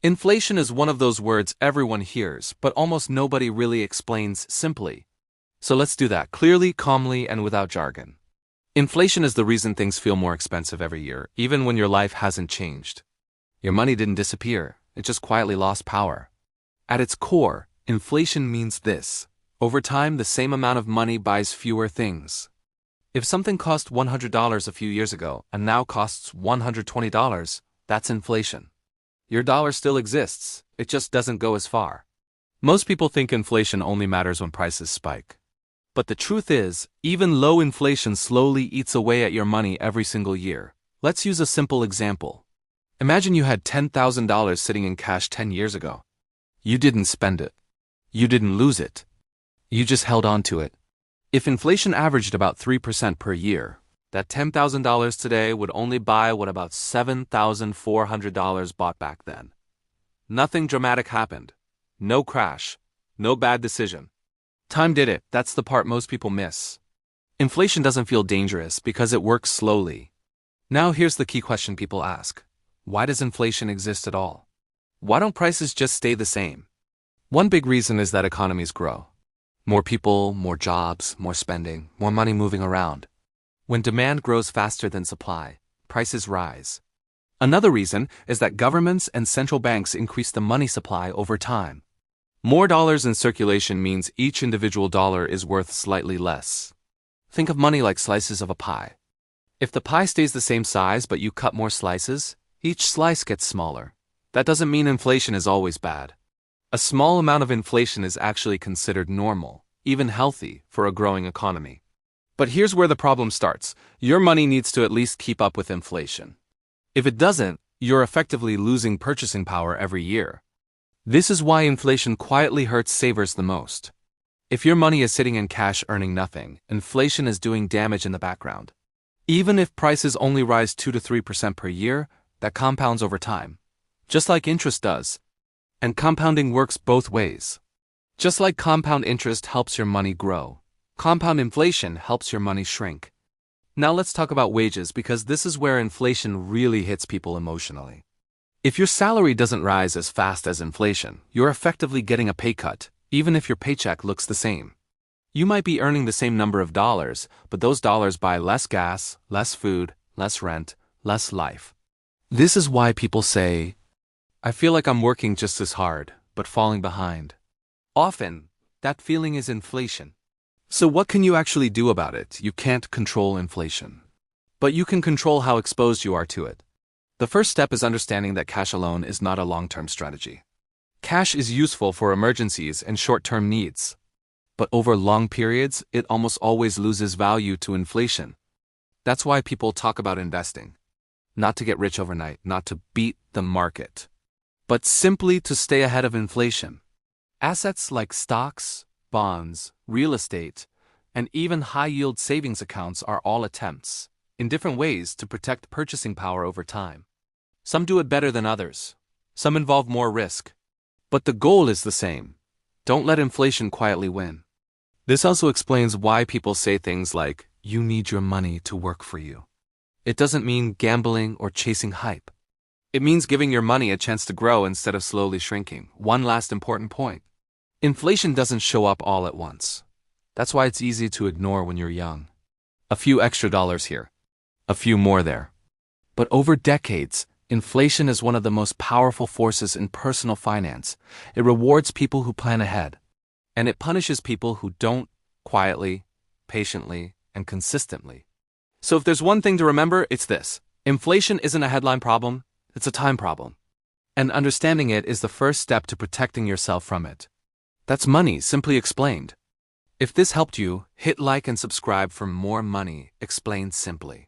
Inflation is one of those words everyone hears, but almost nobody really explains simply. So let's do that clearly, calmly, and without jargon. Inflation is the reason things feel more expensive every year, even when your life hasn't changed. Your money didn't disappear, it just quietly lost power. At its core, inflation means this. Over time, the same amount of money buys fewer things. If something cost $100 a few years ago and now costs $120, that's inflation. Your dollar still exists, it just doesn't go as far. Most people think inflation only matters when prices spike. But the truth is, even low inflation slowly eats away at your money every single year. Let's use a simple example. Imagine you had $10,000 sitting in cash 10 years ago. You didn't spend it. You didn't lose it. You just held on to it. If inflation averaged about 3% per year, that $10,000 today would only buy what about $7,400 bought back then. Nothing dramatic happened. No crash. No bad decision. Time did it. That's the part most people miss. Inflation doesn't feel dangerous because it works slowly. Now here's the key question people ask. Why does inflation exist at all? Why don't prices just stay the same? One big reason is that economies grow. More people, more jobs, more spending, more money moving around. When demand grows faster than supply, prices rise. Another reason is that governments and central banks increase the money supply over time. More dollars in circulation means each individual dollar is worth slightly less. Think of money like slices of a pie. If the pie stays the same size but you cut more slices, each slice gets smaller. That doesn't mean inflation is always bad. A small amount of inflation is actually considered normal, even healthy, for a growing economy. But here's where the problem starts. Your money needs to at least keep up with inflation. If it doesn't, you're effectively losing purchasing power every year. This is why inflation quietly hurts savers the most. If your money is sitting in cash earning nothing, inflation is doing damage in the background. Even if prices only rise 2 to 3% per year, that compounds over time. Just like interest does. And compounding works both ways. Just like compound interest helps your money grow, compound inflation helps your money shrink. Now let's talk about wages because this is where inflation really hits people emotionally. If your salary doesn't rise as fast as inflation, you're effectively getting a pay cut, even if your paycheck looks the same. You might be earning the same number of dollars, but those dollars buy less gas, less food, less rent, less life. This is why people say, I feel like I'm working just as hard, but falling behind. Often, that feeling is inflation. So what can you actually do about it? You can't control inflation. But you can control how exposed you are to it. The first step is understanding that cash alone is not a long-term strategy. Cash is useful for emergencies and short-term needs. But over long periods, it almost always loses value to inflation. That's why people talk about investing. Not to get rich overnight, not to beat the market, but simply to stay ahead of inflation. Assets like stocks, bonds, real estate, and even high-yield savings accounts are all attempts, in different ways, to protect purchasing power over time. Some do it better than others. Some involve more risk. But the goal is the same. Don't let inflation quietly win. This also explains why people say things like, you need your money to work for you. It doesn't mean gambling or chasing hype. It means giving your money a chance to grow instead of slowly shrinking. One last important point. Inflation doesn't show up all at once. That's why it's easy to ignore when you're young. A few extra dollars here, a few more there. But over decades, inflation is one of the most powerful forces in personal finance. It rewards people who plan ahead. And it punishes people who don't, quietly, patiently, and consistently. So if there's one thing to remember, it's this. Inflation isn't a headline problem, it's a time problem. And understanding it is the first step to protecting yourself from it. That's money, simply explained. If this helped you, hit like and subscribe for more Money Explained Simply.